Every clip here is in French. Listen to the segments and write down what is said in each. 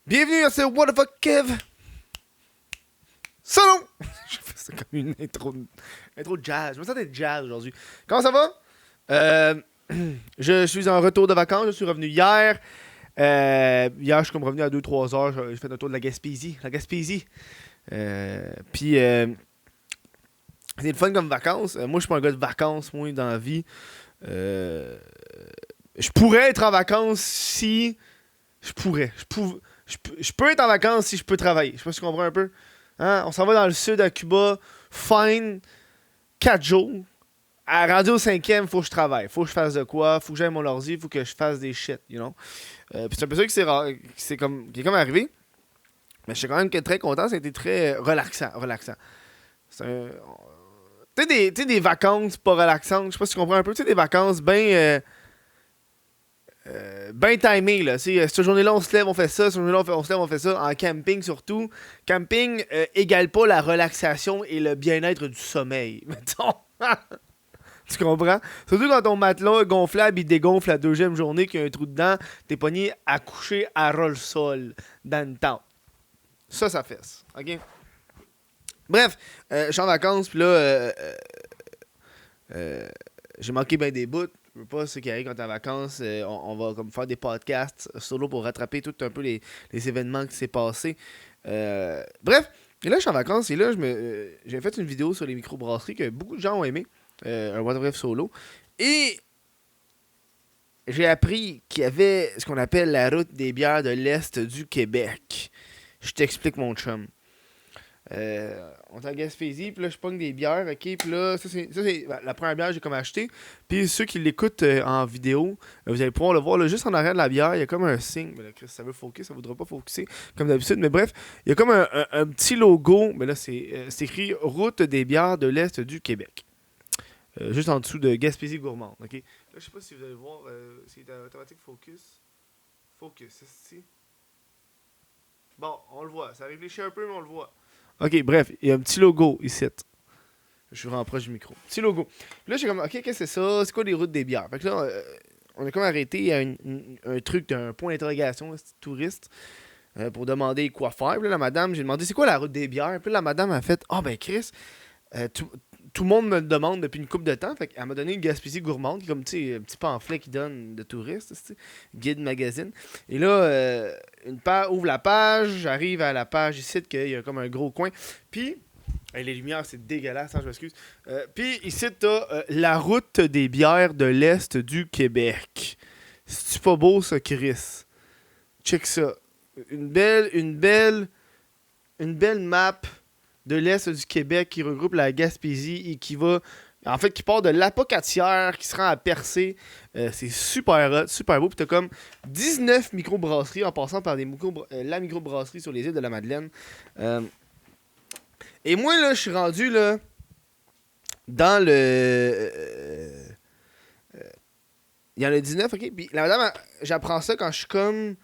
Bienvenue à ce What the fuck Kev. Salon. Je fais ça comme une intro de jazz. Je me sens d'être jazz aujourd'hui. Comment ça va? Je suis en retour de vacances. Je suis revenu hier. Hier, je suis comme revenu à 2-3 heures. J'ai fait un tour de la Gaspésie. Puis, c'est le fun comme vacances. Moi, je suis pas un gars de vacances, moi, dans la vie. Je pourrais être en vacances si... Je pourrais. Je peux être en vacances si je peux travailler. Je sais pas si tu comprends un peu. Hein? On s'en va dans le sud à Cuba. Fine. 4 jours. Rendu au 5e, faut que je travaille. Faut que je fasse de quoi. Faut que j'aille mon ordi. Faut que je fasse des shit, you know. Puis c'est un peu ça qui est comme arrivé. Mais je suis quand même très content. Ça a été très relaxant. C'est un... Tu sais, des vacances pas relaxantes. Je sais pas si tu comprends un peu. Tu sais, des vacances bien... ben timé là, cette journée-là on se lève, on fait ça, cette journée-là on se lève, on fait ça, en camping surtout. Camping égale pas la relaxation et le bien-être du sommeil, mettons. Tu comprends? Surtout quand ton matelas gonflable il dégonfle la deuxième journée qu'il y a un trou dedans, t'es pogné à coucher à roll-sol dans le temps. Ça fesse, ok? Bref, je suis en vacances, puis là, j'ai manqué bien des bouts. Je veux pas, ce qui arrive quand t'es en vacances, on va comme faire des podcasts solo pour rattraper tout un peu les événements qui s'est passé. Bref, et là je suis en vacances et là j'ai fait une vidéo sur les microbrasseries que beaucoup de gens ont aimé, un What the Bref solo. Et j'ai appris qu'il y avait ce qu'on appelle la route des bières de l'Est du Québec. Je t'explique mon chum. On est en Gaspésie, puis là je pogne des bières, ok, puis là ça c'est la première bière que j'ai comme acheté, puis ceux qui l'écoutent en vidéo, vous allez pouvoir le voir là, juste en arrière de la bière, il y a comme un signe, mais là Chris ça veut focus, ça voudra pas focuser comme d'habitude, mais bref, il y a comme un petit logo, mais là c'est écrit Route des bières de l'Est du Québec, juste en dessous de Gaspésie gourmande, ok. Là je sais pas si vous allez voir, c'est automatique focus, c'est ici. Bon, on le voit, ça réfléchit un peu mais on le voit. Ok, bref, il y a un petit logo ici. Je suis vraiment proche du micro. Petit logo. Puis là, je suis comme, ok, qu'est-ce que c'est ça? C'est quoi les routes des bières? Fait que là, on a comme arrêté à un truc d'un point d'interrogation, touriste, pour demander quoi faire. Puis là, la madame, j'ai demandé, c'est quoi la route des bières? Puis là, la madame a fait, ah ben Chris, tout le monde me le demande depuis une couple de temps. Fait qu'elle m'a donné une Gaspésie gourmande, qui est comme, tu sais, un petit pamphlet qui donne de touristes, tu sais, guide magazine. Et là, ouvre la page, j'arrive à la page ici, qu'il y a comme un gros coin. Puis, les lumières, c'est dégueulasse, hein, je m'excuse. Puis ici, t'as la route des bières de l'Est du Québec. C'est-tu pas beau, ça, Chris? Check ça. Une belle map de l'Est du Québec qui regroupe la Gaspésie et qui va... En fait, qui part de l'Apocatière, qui se rend à Percé. C'est super hot, super beau. Puis t'as comme 19 microbrasseries en passant par la microbrasserie sur les îles de la Madeleine. Et moi, là, je suis rendu, là, dans le... il y en a 19, ok? Puis la madame, j'apprends ça quand je suis comme...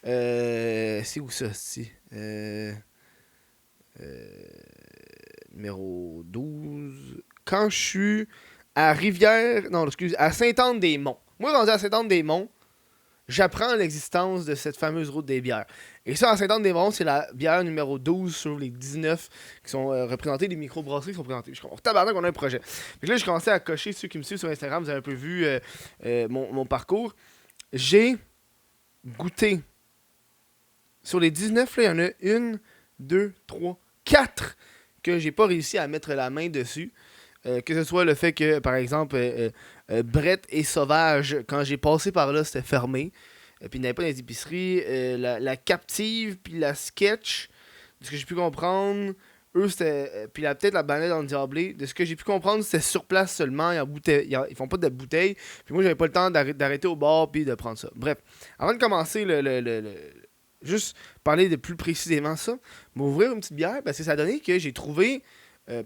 c'est où ça, c'est numéro 12. Quand je suis à Rivière... Non, excuse, à Sainte-Anne-des-Monts. Moi, rendu à Sainte-Anne-des-Monts, j'apprends l'existence de cette fameuse route des bières. Et ça, en Sainte-Anne-des-Monts, c'est la bière numéro 12 sur les 19 qui sont représentées, les microbrasseries qui sont représentées. Je comprends. Tabarnak, on a un projet. Fait que là, je commençais à cocher ceux qui me suivent sur Instagram. Vous avez un peu vu mon parcours. J'ai goûté. Sur les 19, là, il y en a 1, 2, 3, 4 que j'ai pas réussi à mettre la main dessus. Que ce soit le fait que, par exemple, Brett et Sauvage, quand j'ai passé par là, c'était fermé. Puis il n'y avait pas dans les épiceries. La Captive, puis la Sketch, de ce que j'ai pu comprendre, eux, c'était... puis peut-être la banette dans le Diablé, de ce que j'ai pu comprendre, c'était sur place seulement. Ils font pas de bouteilles. Puis moi, j'avais pas le temps d'arrêter au bar puis de prendre ça. Bref, avant de commencer juste parler de plus précisément ça, m'ouvrir une petite bière, parce que ça a donné que j'ai trouvé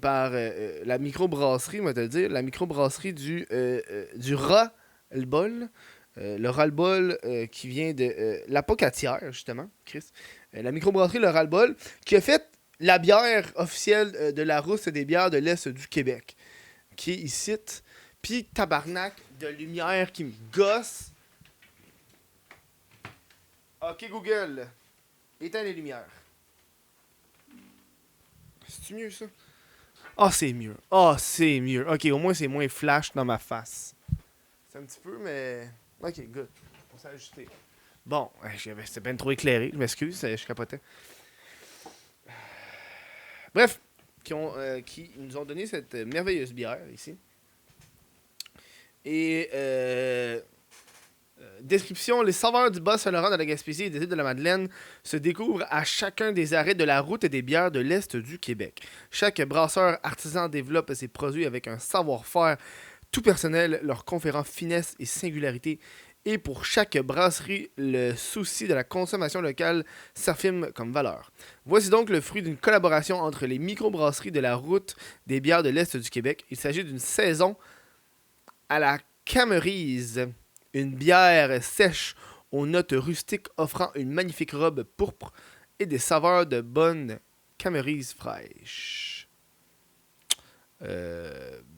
par la microbrasserie, on va te le dire, la microbrasserie du Ras-le-Bol. Le Ras-le-Bol qui vient de l'Apocatière, justement, Chris. La microbrasserie Le Ras-le-Bol, qui a fait la bière officielle de la rousse des bières de l'Est du Québec, qui est ici. Puis tabarnak de lumière qui me gosse. Ok, Google. Éteins les lumières. C'est mieux ça? Ah, c'est mieux. Ah, c'est mieux. Ok, au moins c'est moins flash dans ma face. C'est un petit peu, mais. Ok, good. On s'est ajusté. Bon, c'était bien trop éclairé. Je m'excuse, je capotais. Bref, qui nous ont donné cette merveilleuse bière ici. Et description, les saveurs du Bas-Saint-Laurent de la Gaspésie et des îles de la Madeleine se découvrent à chacun des arrêts de la route et des bières de l'Est du Québec. Chaque brasseur artisan développe ses produits avec un savoir-faire tout personnel, leur conférant finesse et singularité. Et pour chaque brasserie, le souci de la consommation locale s'affirme comme valeur. Voici donc le fruit d'une collaboration entre les microbrasseries de la route des bières de l'Est du Québec. Il s'agit d'une saison à la Camerise, une bière sèche aux notes rustiques offrant une magnifique robe pourpre et des saveurs de bonne Camerise fraîche.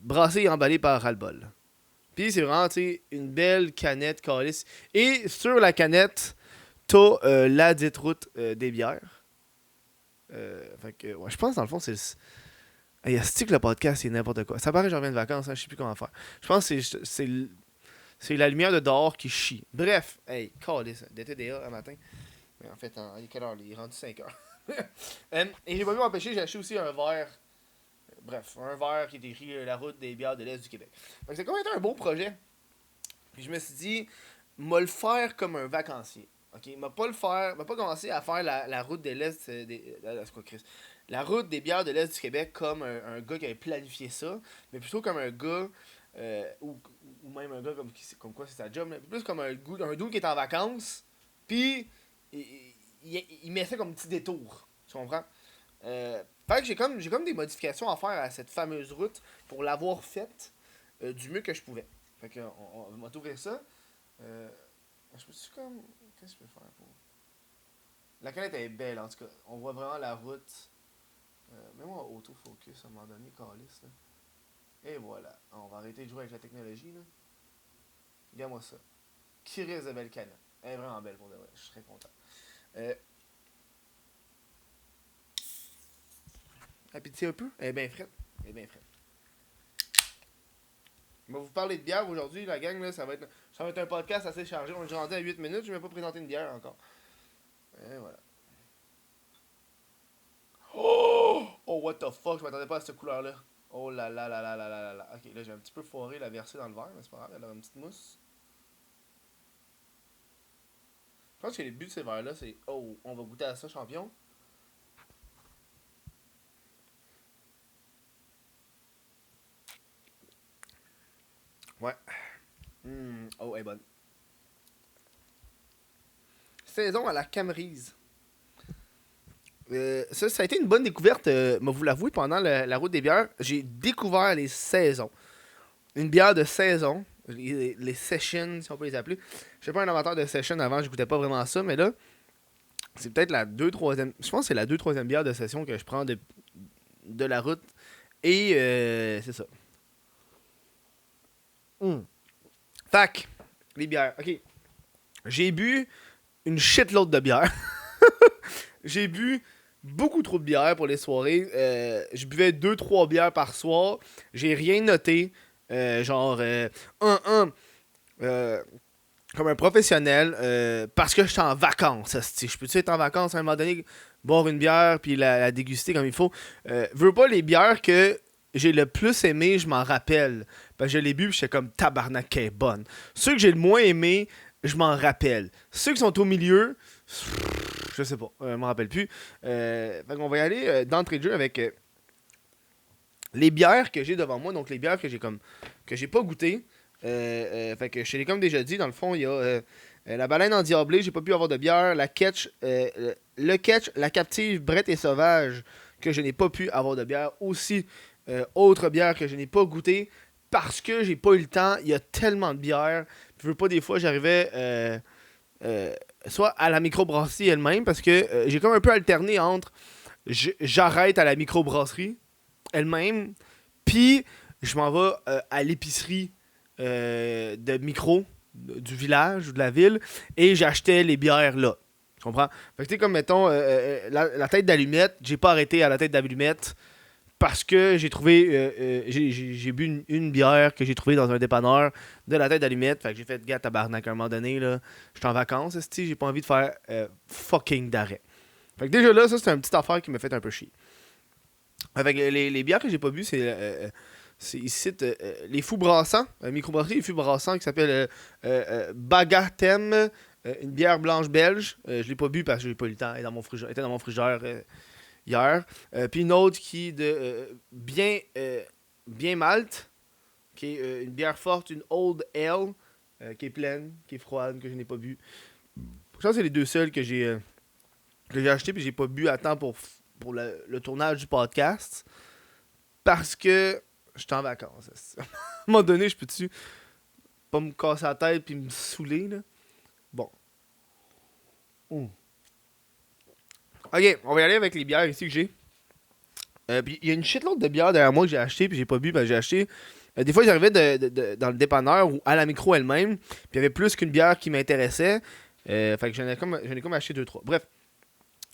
Brassée et emballée par Ralbol. Puis c'est vraiment, tu sais, une belle canette calice. Et sur la canette, t'as la dite route des bières. Fait que, ouais, je pense dans le fond, c'est. Il y a que le podcast, c'est n'importe quoi. Ça paraît que je reviens de vacances, hein, je sais plus comment faire. Je pense que c'est la lumière de dehors qui chie. Bref, hey, calice, DTDA un matin. Mais en fait, il est quelle heure? Il est rendu 5 heures. Et j'ai pas pu m'empêcher, j'ai acheté aussi un verre. Bref, un verre qui est écrit La route des bières de l'Est du Québec. Donc c'est quand même un beau projet. Puis je me suis dit, m'a le faire comme un vacancier. Ok, m'a pas commencer à faire la route de l'Est c'est quoi, Chris? La route des bières de l'Est du Québec comme un gars qui avait planifié ça, mais plutôt comme un gars ou même un gars comme quoi c'est sa job, mais plus comme un dude qui est en vacances, puis il met ça comme un petit détour. Tu comprends? Fait que j'ai comme des modifications à faire à cette fameuse route pour l'avoir faite du mieux que je pouvais. Fait que on va t'ouvrir ça. Je me suis comme. Qu'est-ce que je peux faire pour. La canette est belle en tout cas. On voit vraiment la route. Mets-moi en autofocus à un moment donné, calice là. Et voilà. On va arrêter de jouer avec la technologie là. Regarde-moi ça. Qui reste de belle canette. Elle est vraiment belle pour de vrai. Je suis très content. Appétit un peu. Elle est bien frette. Elle est bien frette. Je vais vous parler de bière aujourd'hui, la gang. Là, ça va être un podcast assez chargé. On est déjà rendu à 8 minutes. Je ne vais pas présenter une bière encore. Et voilà. Oh, what the fuck. Je m'attendais pas à cette couleur-là. Oh là là là là là là là là. Ok, là, j'ai un petit peu foiré la versée dans le verre, mais c'est pas grave. Elle a une petite mousse. Je pense que les buts de ces verres-là, c'est. Oh, on va goûter à ça, champion. Ouais. Oh, elle est bonne. Saison à la Camerise. Ça a été une bonne découverte, vous l'avouez, pendant la route des bières. J'ai découvert les saisons. Une bière de saison, les sessions, si on peut les appeler. Je suis pas un amateur de session avant, je goûtais pas vraiment ça, mais là, c'est peut-être la 2-3e. Je pense que c'est la 2-3e bière de session que je prends de la route. Et c'est ça. Fac, les bières. Ok. J'ai bu une shitload de bière. J'ai bu beaucoup trop de bière pour les soirées. Je buvais 2-3 bières par soir. J'ai rien noté. Genre, comme un professionnel, parce que j'étais en vacances. Je peux-tu être en vacances à un moment donné, boire une bière puis la déguster comme il faut. Veux pas les bières que j'ai le plus aimé, je m'en rappelle. Parce que je l'ai bu, j'étais comme tabarnak qu'elle est bonne. Ceux que j'ai le moins aimé, je m'en rappelle. Ceux qui sont au milieu, je sais pas, je m'en rappelle plus. Fait qu'on va y aller d'entrée de jeu avec les bières que j'ai devant moi. Donc les bières que j'ai pas goûtées. Fait que je te l'ai comme déjà dit, dans le fond, il y a la baleine endiablée, j'ai pas pu avoir de bière, la ketch, le ketch, la captive, brette et sauvage, que je n'ai pas pu avoir de bière. Aussi, autre bière que je n'ai pas goûtée, parce que j'ai pas eu le temps, il y a tellement de bières. Je veux pas, des fois, j'arrivais soit à la microbrasserie elle-même, parce que j'ai comme un peu alterné entre j'arrête à la microbrasserie elle-même, puis je m'en vais à l'épicerie de micro du village ou de la ville et j'achetais les bières là. Tu Tu comprends? Fait que tu sais, comme mettons, la tête d'allumette, j'ai pas arrêté à la tête d'allumette parce que j'ai trouvé. J'ai bu une bière que j'ai trouvée dans un dépanneur de la tête d'allumette. Fait que j'ai fait, gars, tabarnak, à un moment donné, là, je suis en vacances, esti, j'ai pas envie de faire fucking d'arrêt. Fait que déjà là, ça, c'est une petite affaire qui me fait un peu chier. Avec les bières que j'ai pas bu, c'est ici les fous brassants, microbrasserie, les fous brassants qui s'appelle Bagatem, une bière blanche belge. Je l'ai pas bu parce que j'ai pas eu le temps, elle était dans mon frigère hier. Puis une autre qui est de bien malt, qui est une bière forte, une Old Ale, qui est pleine, qui est froide, que je n'ai pas bu. Je pense que c'est les deux seuls que j'ai acheté puis j'ai pas bu à temps pour le tournage du podcast parce que j'étais en vacances. À un moment donné, je peux-tu pas me casser la tête puis me saouler, là? Bon. Ok, on va y aller avec les bières ici que j'ai. Puis il y a une shitload de bières derrière moi que j'ai acheté puis j'ai pas bu parce que j'ai acheté. Des fois, j'arrivais dans le dépanneur ou à la micro elle-même, puis il y avait plus qu'une bière qui m'intéressait. Fait que j'en ai comme acheté 2-3. Bref,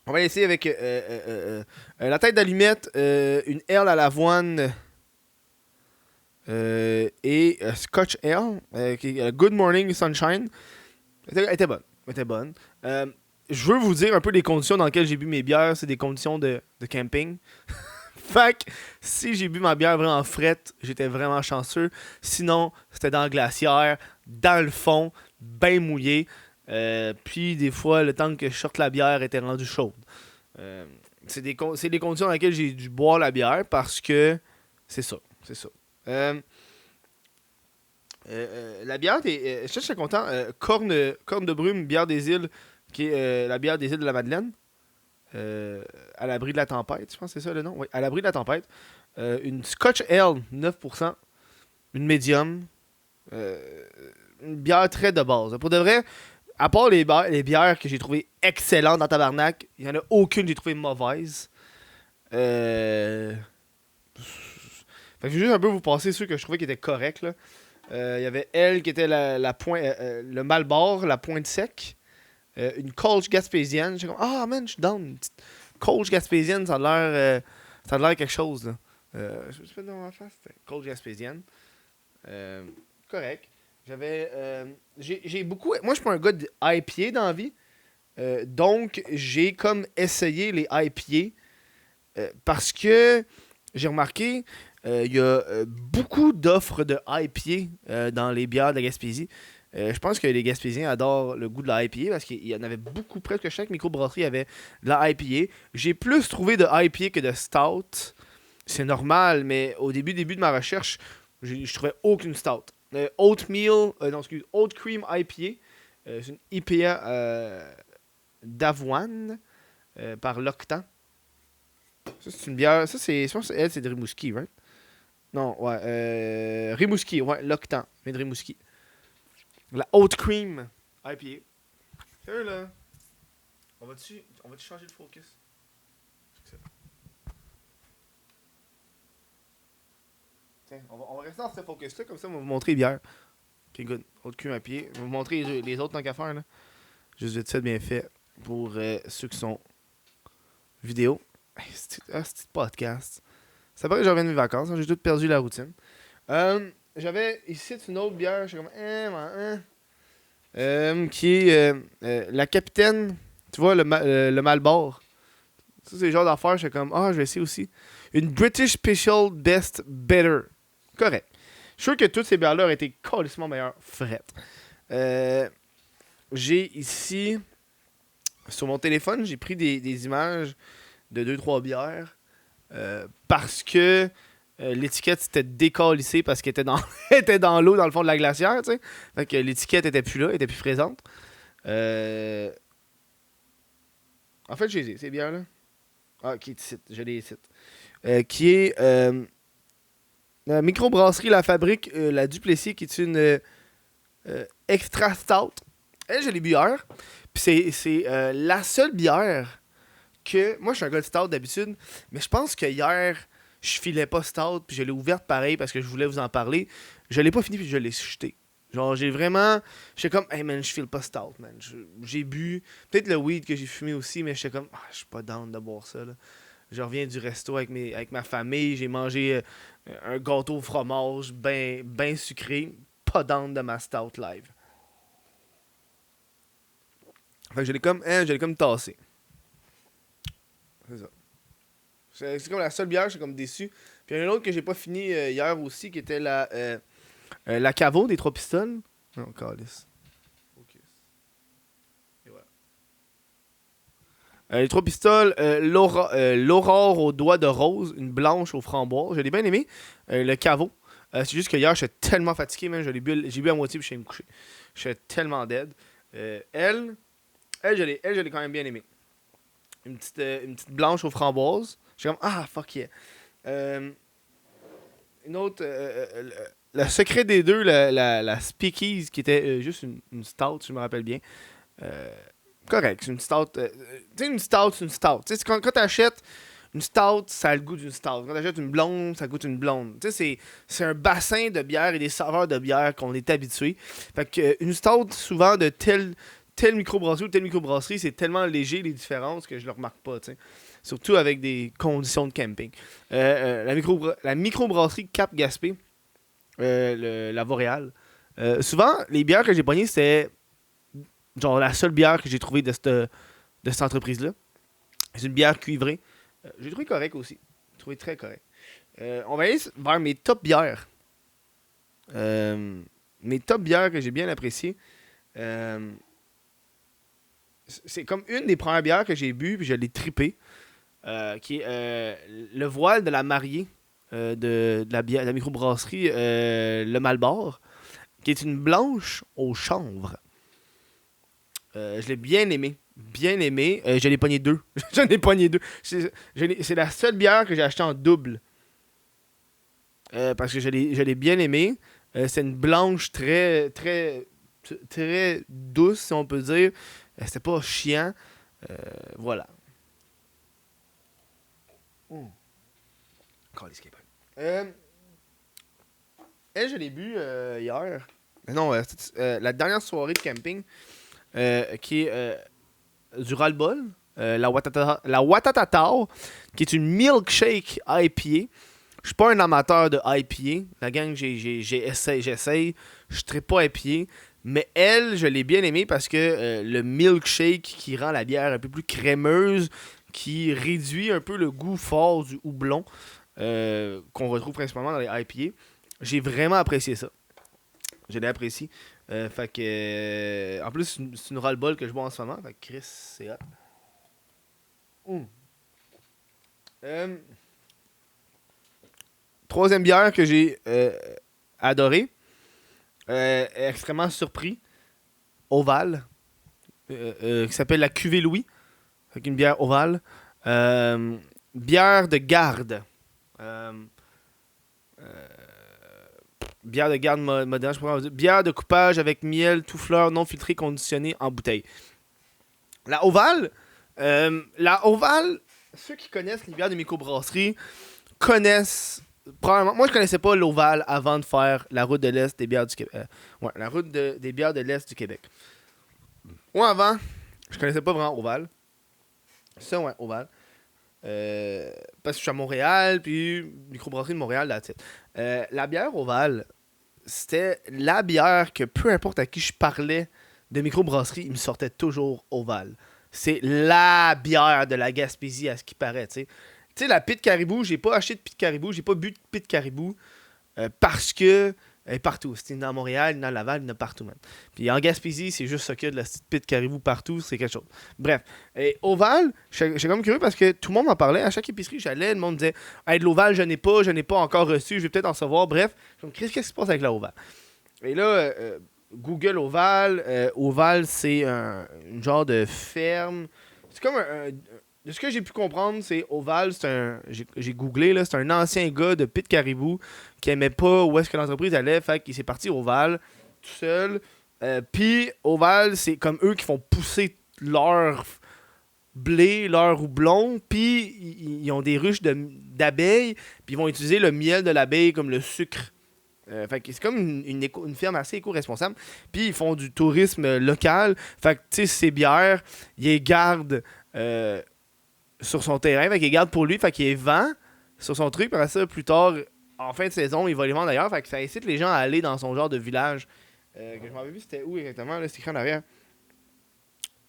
on va essayer avec la tête d'allumette, une L à l'avoine et Scotch Ale, qui est Good Morning Sunshine. Elle était bonne. Elle était bonne. Je veux vous dire un peu les conditions dans lesquelles j'ai bu mes bières. C'est des conditions de camping. Fait que si j'ai bu ma bière vraiment frette, j'étais vraiment chanceux. Sinon, c'était dans la glacière, dans le fond, bien mouillé. Puis des fois, le temps que je sorte la bière était rendue chaude. C'est des conditions dans lesquelles j'ai dû boire la bière parce que c'est ça. C'est ça. La bière, je suis content. Corne de brume, bière des îles, qui est la bière des îles de la Madeleine. À l'abri de la tempête, je pense que c'est ça le nom. Oui, à l'abri de la tempête. Une Scotch Ale, 9%. Une médium. Une bière très de base. Pour de vrai, à part les bières que j'ai trouvées excellentes dans Tabarnak, il n'y en a aucune que j'ai trouvée mauvaise. Fait que je vais juste un peu vous passer ceux que je trouvais qui étaient corrects. Il y avait elle qui était la pointe, le Malbord, la pointe sec. Une Colch gaspésienne. J'étais comme, ah man, je suis down. Une petite Colch gaspésienne, ça a l'air quelque chose. Là. Je me suis fait dans ma face. Colch gaspésienne. Correct. J'ai beaucoup. Moi, je suis pas un gars de IPA dans la vie. Donc, j'ai comme essayé les IPA. Parce que j'ai remarqué, il y a beaucoup d'offres de IPA dans les bières de la Gaspésie. Je pense que les Gaspésiens adorent le goût de la IPA parce qu'il y en avait beaucoup, presque chaque microbrasserie avait de la IPA. J'ai plus trouvé de IPA que de Stout. C'est normal, mais au début de ma recherche, je trouvais aucune Stout. Oat Cream IPA. C'est une IPA d'avoine par l'Octan. Ça, c'est une bière. Ça, je pense que elle, c'est de Rimouski, right? Non, ouais. Rimouski, ouais, l'Octan. Vient de Rimouski. La Oat Cream IPA. Sérieux, là. On va-tu changer de focus? Tiens, on va rester dans ce focus-là, comme ça, on va vous montrer les bières. Ok, good. Oat Cream IPA. On va vous montrer les autres tant qu'à faire, là. Juste vite fait, bien fait. Pour ceux qui sont vidéo. C'est podcast. Ça paraît que je reviens de mes vacances. Hein, j'ai tout perdu la routine. J'avais ici une autre bière. Je suis comme... qui est la Capitaine. Tu vois, le Malbord. Ça, c'est le genre d'affaires. Je suis comme... je vais essayer aussi. Une British Special Best Better. Correct. Je suis sûr que toutes ces bières-là auraient été carrément meilleures frettes. J'ai ici... Sur mon téléphone, j'ai pris des images de 2-3 bières parce que l'étiquette s'était décalissée parce qu'elle était dans l'eau dans le fond de la glacière, tu sais. Fait que l'étiquette était plus là, était plus présente. En fait, j'ai ces bières-là. Ah, qui est ici, je les cite. Qui est la microbrasserie La Fabrique, la Duplessis, qui est une extra stout. Elle, je l'ai bu hier. Puis c'est la seule bière que... Moi, je suis un gars de stout d'habitude, mais je pense que hier, je filais pas stout, puis je l'ai ouverte pareil parce que je voulais vous en parler. Je l'ai pas fini, puis je l'ai jeté. Genre, j'ai vraiment. J'étais comme, hey man, je file pas stout, man. J'ai bu. Peut-être le weed que j'ai fumé aussi, mais j'étais comme, ah, je suis pas down de boire ça, là. Je reviens du resto avec ma famille. J'ai mangé un gâteau au fromage ben sucré. Pas down de ma stout live. Fait que je l'ai comme tassé. C'est ça. C'est comme la seule bière, je suis comme déçu. Puis il y en a une autre que j'ai pas fini hier aussi, qui était la Cavo des Trois Pistoles. Non, calice. Ok. Et voilà. Les Trois Pistoles, l'Aurore aux doigts de rose, une blanche aux framboises. Je l'ai bien aimé. Le Caveau. C'est juste que hier, j'étais tellement fatigué, man. J'ai bu à moitié puis je suis allé me coucher. J'étais tellement dead. Je l'ai quand même bien aimé. Une petite blanche aux framboises. J'ai comme, ah, fuck yeah. Euh, une autre, le secret des deux, la Speakeasy, qui était juste une stout, si je me rappelle bien. Euh, Correct, c'est une stout. Tu sais, une stout, c'est une stout. Tu sais, quand t'achètes une stout, ça a le goût d'une stout. Quand t'achètes une blonde, ça goûte une blonde. Tu sais, c'est un bassin de bière et des saveurs de bière qu'on est habitué. Fait que une stout, souvent de telle microbrasserie ou telle microbrasserie, c'est tellement léger les différences que je le remarque pas, tu sais. Surtout avec des conditions de camping. La microbrasserie Cap Gaspé, la Voreal. Souvent, les bières que j'ai pognées, c'était genre la seule bière que j'ai trouvée de cette entreprise-là. C'est une bière cuivrée. J'ai trouvé correct aussi. J'ai trouvé très correct. On va aller vers mes top bières. Mes top bières que j'ai bien appréciées. Euh, c'est comme une des premières bières que j'ai bu puis je l'ai trippé. Qui est le voile de la mariée de la microbrasserie Le Malbord, qui est une blanche au chanvre. Je l'ai bien aimé. Bien aimé. Je l'ai pogné deux. J'en ai pogné deux. C'est la seule bière que j'ai achetée en double. Parce que je l'ai bien aimé. C'est une blanche très douce, si on peut dire. C'était pas chiant. Voilà. Mm. Calisse qu'il est bon. Elle, je l'ai bu hier. Non, la dernière soirée de camping, qui est du ras-le-bol, la Watatatao, qui est une milkshake IPA. Je suis pas un amateur de IPA. La gang, j'essaye. Je ne pas IPA. Mais elle, je l'ai bien aimée parce que le milkshake qui rend la bière un peu plus crémeuse, qui réduit un peu le goût fort du houblon qu'on retrouve principalement dans les IPA. J'ai vraiment apprécié ça. Je l'ai apprécié. Fait que, en plus, c'est une roll-ball que je bois en ce moment. Fait que Chris, c'est hot. Mm. Euh, Troisième bière que j'ai adorée. Extrêmement surpris. Ovale. Qui s'appelle la Cuvée Louis. Fait une bière ovale. Bière de garde. Euh, Bière de garde moderne, je pourrais dire. Bière de coupage avec miel, tout fleur, non filtré, conditionné en bouteille. La Ovale, ceux qui connaissent les bières de microbrasserie connaissent. Probablement, moi, je connaissais pas l'Ovale avant de faire la route de l'Est des bières du Québec. Ouais, la route des bières de l'Est du Québec. Moi, avant, je connaissais pas vraiment Ovale. Ça, ouais, Ovale. Parce que je suis à Montréal, puis microbrasserie de Montréal, là, la bière Ovale, c'était la bière que peu importe à qui je parlais de microbrasserie, il me sortait toujours Ovale. C'est la bière de la Gaspésie à ce qui paraît, tu sais. Tu sais, la Pit Caribou, j'ai pas acheté de Pit Caribou, j'ai pas bu de Pit Caribou parce que elle est partout. C'est dans Montréal, dans Laval, il y en a partout, man. Puis en Gaspésie, c'est juste ça qu'il y a de la petite Pit Caribou partout, c'est quelque chose. Bref. Et Ovale, j'étais comme curieux parce que tout le monde m'en parlait. À chaque épicerie, j'allais, le monde me disait hey, de l'Ovale, je n'ai pas encore reçu, je vais peut-être en recevoir. Bref, je me dis qu'est-ce qui se passe avec la Ovale? Et là, Google Ovale. Ovale, c'est une genre de ferme. C'est comme de ce que j'ai pu comprendre, c'est Oval, j'ai googlé, là, c'est un ancien gars de Pit Caribou qui aimait pas où est-ce que l'entreprise allait, fait qu'il s'est parti Oval tout seul. Puis Oval, c'est comme eux qui font pousser leur blé, leur houblon, puis ils ont des ruches d'abeilles, puis ils vont utiliser le miel de l'abeille comme le sucre Fait que c'est comme une ferme assez éco-responsable. Puis ils font du tourisme local. Fait que, tu sais, ses bières, ils les gardent sur son terrain. Fait qu'il les garde pour lui. Fait qu'il les vend sur son truc. Puis après ça, plus tard, en fin de saison, il va les vendre ailleurs. Fait que ça incite les gens à aller dans son genre de village. Que je m'en rappelle plus c'était où exactement. Là, c'est écrit en arrière.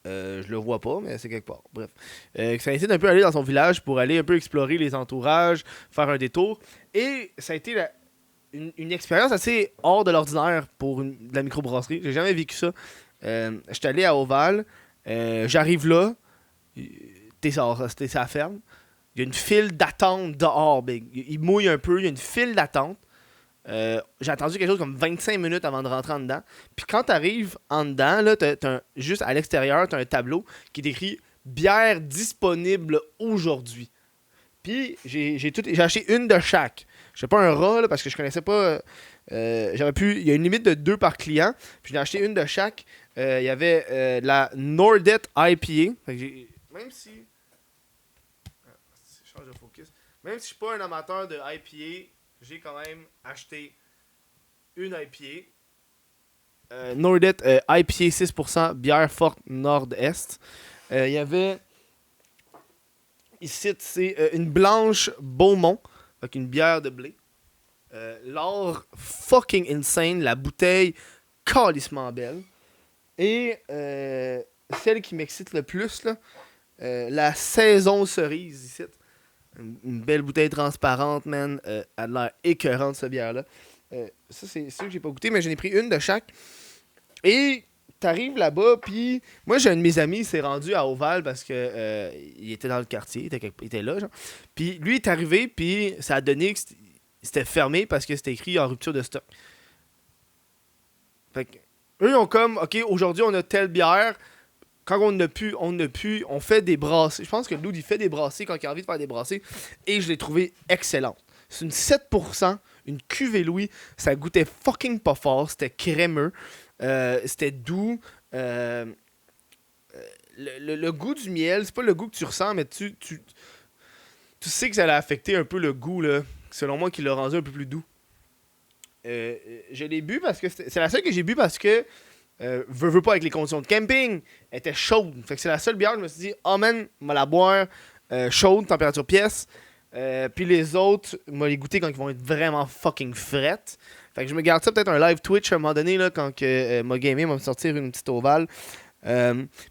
Je le vois pas, mais c'est quelque part. Bref. Ça incite un peu à aller dans son village pour aller un peu explorer les entourages, faire un détour. Et ça a été une expérience assez hors de l'ordinaire pour de la microbrasserie. J'ai jamais vécu ça. J'étais allé à Oval. J'arrive là. T'es sur la ferme. Il y a une file d'attente dehors. Il mouille un peu. Il y a une file d'attente. J'ai attendu quelque chose comme 25 minutes avant de rentrer en dedans. Puis quand t'arrives en dedans, là, juste à l'extérieur, t'as un tableau qui décrit bière disponible aujourd'hui. Puis j'ai acheté une de chaque. Je sais pas un rat là, parce que je connaissais pas. J'aurais pu. Il y a une limite de 2 par client. Puis j'ai acheté une de chaque. Il y avait la Nordet IPA. Fait que même si. Je change de focus. Même si je suis pas un amateur de IPA, j'ai quand même acheté une IPA. Nordet IPA 6%, bière forte nord-est. Il y avait. Ici, c'est une blanche Beaumont, avec une bière de blé. L'or fucking insane, la bouteille calissement belle. Et celle qui m'excite le plus, là, la saison cerise ici. Une belle bouteille transparente, man. Elle a l'air écœurante, cette bière-là. Ça, c'est sûr que j'ai pas goûté, mais j'en ai pris une de chaque. Et t'arrives là-bas, puis moi, j'ai un de mes amis, il s'est rendu à Oval parce que il était dans le quartier, il était là, genre. Puis lui, il est arrivé, puis ça a donné que c'était fermé parce que c'était écrit en rupture de stock. Fait que, eux, ils ont comme, OK, aujourd'hui, on a telle bière. Quand on n'a plus, on fait des brassées. Je pense que Loud, il fait des brassées quand il a envie de faire des brassées. Et je l'ai trouvé excellente. C'est une 7%, une cuvée Louis. Ça goûtait fucking pas fort. C'était crémeux. C'était doux. Le goût du miel, c'est pas le goût que tu ressens, mais tu sais que ça allait affecter un peu le goût, là. Selon moi, qui l'a rendu un peu plus doux. Je l'ai bu parce que c'est la seule que j'ai bu parce que veux pas avec les conditions de camping, elle était chaude. Fait que c'est la seule bière, je me suis dit, oh man, on va la boire chaude, température pièce. Puis les autres, moi les goûter quand ils vont être vraiment fucking frettes. Fait que je me garde ça peut-être un live Twitch à un moment donné, là, quand ma gaming va me sortir une petite ovale.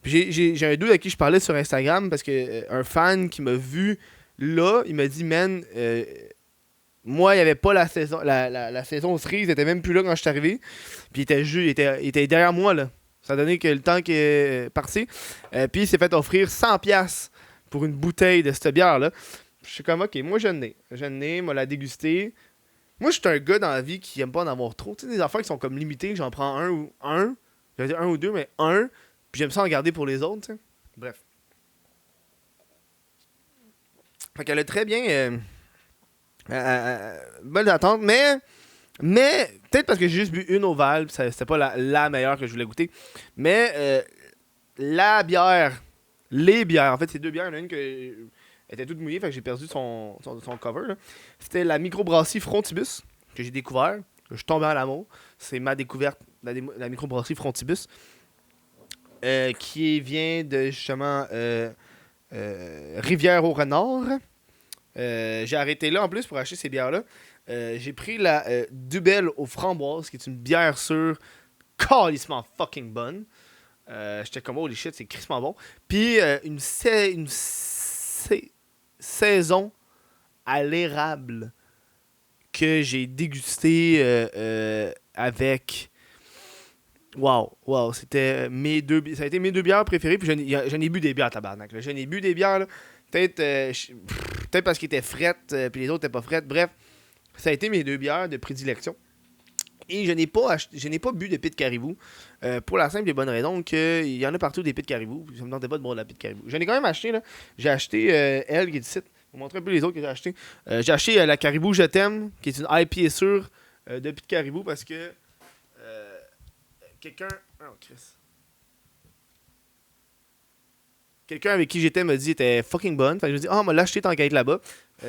Puis j'ai un dude à qui je parlais sur Instagram parce que un fan qui m'a vu là, il m'a dit, man, moi, il n'y avait pas la saison. La saison cerise, il était même plus là quand je suis arrivé. Puis il était derrière moi, là. Ça a donné que le temps qui est parti. Puis il s'est fait offrir 100$ pour une bouteille de cette bière-là. Je suis comme, ok, moi je n'ai, moi la déguster. Moi, je suis un gars dans la vie qui aime pas en avoir trop. Tu sais, des affaires qui sont comme limitées, j'en prends un. J'allais dire un ou deux, mais un. Puis j'aime ça en garder pour les autres, tu sais. Bref. Fait qu'elle a très bien. Bonne attente, mais peut-être parce que j'ai juste bu une ovale, c'était pas la meilleure que je voulais goûter. Mais la bière, les bières, en fait, c'est 2 bières. Il y en a une qui était toute mouillée, fait que j'ai perdu son cover. Là. C'était la microbrasserie Frontibus que j'ai découvert. Je suis tombé à l'amour. C'est ma découverte, la microbrasserie Frontibus, qui vient de justement Rivière-au-Renard. J'ai arrêté là en plus pour acheter ces bières-là. J'ai pris la Dubel aux framboises, qui est une bière sûre, calissement fucking bonne. J'étais comme, holy shit, c'est crissement bon. Puis une saison à l'érable que j'ai dégusté avec. Wow, c'était ça a été mes 2 bières préférées. Puis j'en ai bu des bières, tabarnak. J'en ai bu des bières, là. Peut-être parce qu'ils étaient frettes, puis les autres étaient pas frettes. Bref, ça a été mes 2 bières de prédilection. Et je n'ai pas bu de Pit Caribou. Pour la simple et bonne raison qu'il y en a partout des Pit Caribou. Je me tentais pas de boire de la Pit Caribou. J'en ai quand même acheté, là. J'ai acheté elle qui est ici. Je vais vous montrer un peu les autres que j'ai acheté. J'ai acheté la Caribou Je t'aime, qui est une IPA sûre de Pit Caribou parce que quelqu'un. Oh, Chris. Quelqu'un avec qui j'étais me dit qu'elle était fucking bonne. Fait que je me dis, on m'a l'acheté tant qu'à être là-bas.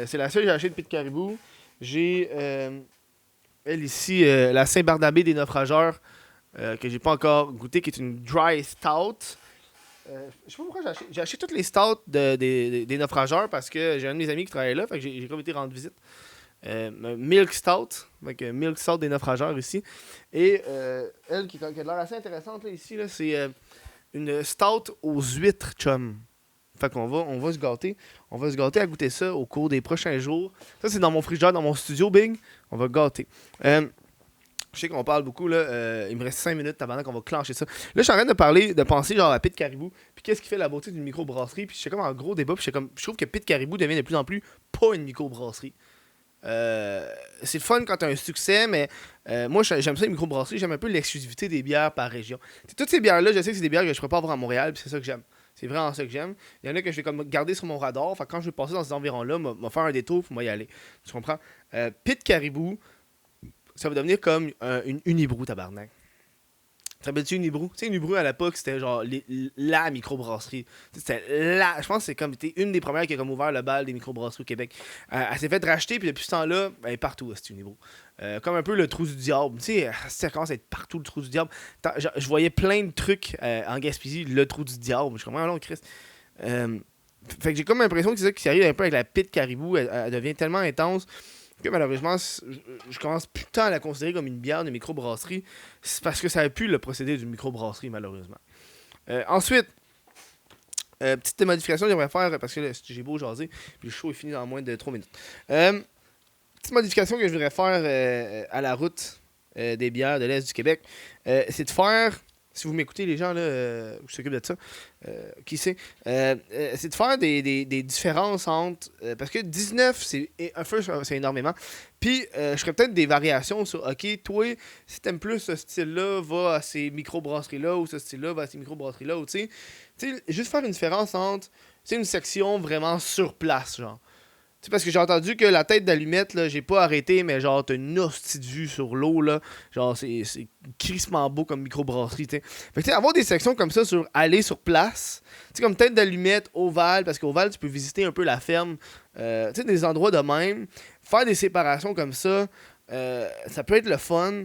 C'est la seule que j'ai acheté de Pit Caribou. J'ai Elle ici, la Saint-Barnabé des naufrageurs, que j'ai pas encore goûté, qui est une dry stout. Je sais pas pourquoi j'ai acheté toutes les stouts des naufrageurs parce que j'ai un de mes amis qui travaille là, fait que j'ai comme été rendre visite. Milk Stout, donc Milk Stout des naufrageurs ici. Et elle qui a l'air assez intéressante là, ici, là, c'est une stout aux huîtres, chum. Fait qu'on on va se gâter. On va se gâter à goûter ça au cours des prochains jours. Ça, c'est dans mon frigidaire, dans mon studio, Big. On va gâter. Je sais qu'on parle beaucoup, là. Il me reste 5 minutes avant qu'on va clencher ça. Là, je suis en train de penser genre à Pit Caribou. Puis qu'est-ce qui fait la beauté d'une microbrasserie. Puis j'étais comme en gros débat. Puis je trouve que Pit Caribou devient de plus en plus pas une microbrasserie. C'est le fun quand t'as un succès, mais moi j'aime ça les microbrasseries, j'aime un peu l'exclusivité des bières par région. T'sais, toutes ces bières-là, je sais que c'est des bières que je pourrais pas avoir à Montréal, puis c'est ça que j'aime. C'est vraiment ça que j'aime. Il y en a que je vais comme garder sur mon radar, fait que quand je vais passer dans ces environs-là, m'a faire un détour pour moi y aller. Tu comprends? Pit Caribou, ça va devenir comme une Unibrou, tabarnak. Tu te rappelles-tu Unibrou? Tu sais, Unibrou à l'époque, c'était genre la microbrasserie. C'était la. Je pense que c'est comme c'était une des premières qui a comme ouvert le bal des microbrasseries au Québec. Elle s'est fait racheter, puis depuis ce temps-là, ben, partout, c'est Unibrou. Comme un peu le trou du diable. Tu sais, ça commence à être partout le trou du diable. Je voyais plein de trucs en Gaspésie, le trou du diable. Je comprends, non, Christ. Fait que j'ai comme l'impression que c'est ça qui arrive un peu avec la Pit Caribou. Elle devient tellement intense que malheureusement, je commence plus tant à la considérer comme une bière de microbrasserie. C'est parce que ça a pu le procédé d'une microbrasserie, malheureusement. Ensuite, petite modification que j'aimerais faire, parce que là, j'ai beau jaser, puis le show est fini dans moins de 3 minutes. Petite modification que je voudrais faire à la route des bières de l'Est du Québec, c'est de faire, si vous m'écoutez les gens, là, je s'occupe de ça, qui sait, c'est de faire des différences entre, parce que 19, un feu, c'est énormément, puis je ferais peut-être des variations sur, ok, toi, si t'aimes plus ce style-là, va à ces microbrasseries-là, ou ce style-là, va à ces microbrasseries-là, ou tu sais, juste faire une différence entre, c'est une section vraiment sur place, genre. Tu sais, parce que j'ai entendu que la tête d'allumette, là, j'ai pas arrêté, mais genre, t'as une hostie de vue sur l'eau, là. Genre, c'est crissement beau comme microbrasserie, tu sais. Fait que, tu sais, avoir des sections comme ça sur aller sur place, tu sais, comme tête d'allumette, Oval, parce qu'Oval, tu peux visiter un peu la ferme, tu sais, des endroits de même. Faire des séparations comme ça, ça peut être le fun,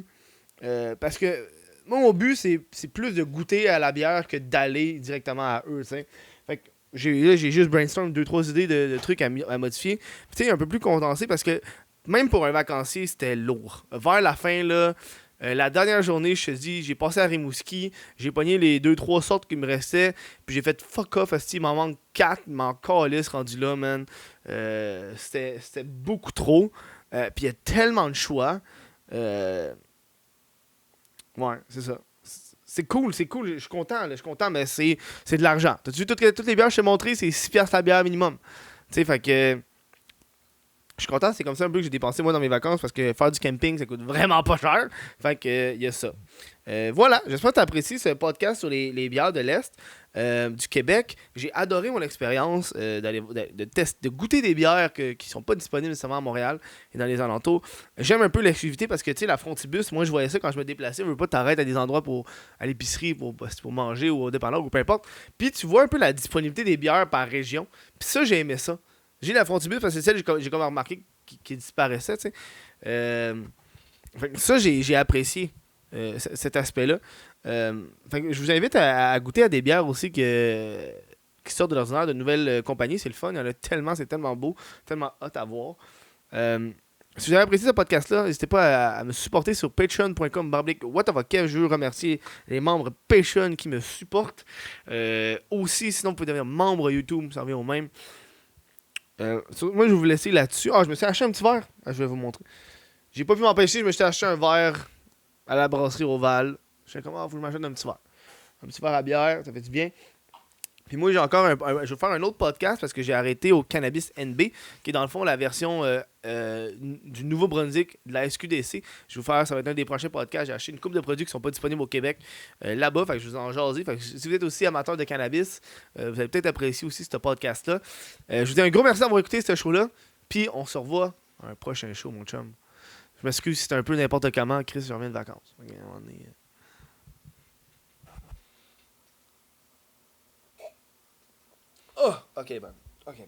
parce que, moi, mon but, c'est plus de goûter à la bière que d'aller directement à eux, tu sais. Fait que, j'ai juste brainstorm 2-3 idées de trucs à modifier. Puis tu sais, un peu plus condensé parce que même pour un vacancier, c'était lourd. Vers la fin, là, la dernière journée, je te dis, j'ai passé à Rimouski, j'ai pogné les 2-3 sortes qui me restaient, puis j'ai fait fuck off, il m'en manque 4, il m'en calisse rendu là, man. C'était beaucoup trop. Puis il y a tellement de choix. Ouais, c'est ça. C'est cool, je suis content, mais c'est de l'argent. T'as-tu vu toutes les bières que je t'ai montrées, c'est 6 piastres la bière minimum. Tu sais, fait que je suis content, c'est comme ça un peu que j'ai dépensé moi dans mes vacances parce que faire du camping, ça coûte vraiment pas cher. Fait que y a ça. Voilà, j'espère que tu apprécies ce podcast sur les bières de l'Est du Québec. J'ai adoré mon expérience de goûter des bières qui sont pas disponibles nécessairement à Montréal et dans les alentours. J'aime un peu l'exclusivité parce que tu sais, la Frontibus, moi je voyais ça quand je me déplaçais. Je veux pas t'arrêter à des endroits à l'épicerie pour manger ou au dépanneur ou peu importe. Puis tu vois un peu la disponibilité des bières par région. Puis ça, j'ai aimé ça. J'ai la Frontibus parce que c'est celle que j'ai comme remarqué qui disparaissait, tu sais. Fait que ça, j'ai apprécié cet aspect-là. Fait que je vous invite à goûter à des bières aussi qui sortent de l'ordinaire de nouvelles compagnies. C'est le fun, il y en a tellement, c'est tellement beau, tellement hot à voir. Si vous avez apprécié ce podcast-là, n'hésitez pas à me supporter sur patreon.com/whatofkev. Je veux remercier les membres Patreon qui me supportent. Aussi, sinon, vous pouvez devenir membre YouTube, ça revient au même. Moi, je vais vous laisser là-dessus. Ah, je me suis acheté un petit verre. Je vais vous montrer. J'ai pas pu m'empêcher, je me suis acheté un verre à la brasserie Oval. Je sais comment, faut que je m'achète un petit verre. Un petit verre à bière, ça fait du bien. Puis moi, j'ai encore je vais faire un autre podcast parce que j'ai arrêté au Cannabis NB, qui est dans le fond la version du Nouveau-Brunswick de la SQDC. Ça va être un des prochains podcasts. J'ai acheté une couple de produits qui sont pas disponibles au Québec là-bas. Fait que je vous en jaser. Fait que si vous êtes aussi amateur de cannabis, vous allez peut-être apprécier aussi ce podcast-là. Je vous dis un gros merci d'avoir écouté ce show-là. Puis on se revoit à un prochain show, mon chum. Je m'excuse si c'est un peu n'importe comment. Chris, je reviens de vacances. Okay, on est... Oh! Ok, ben. Ok, ben.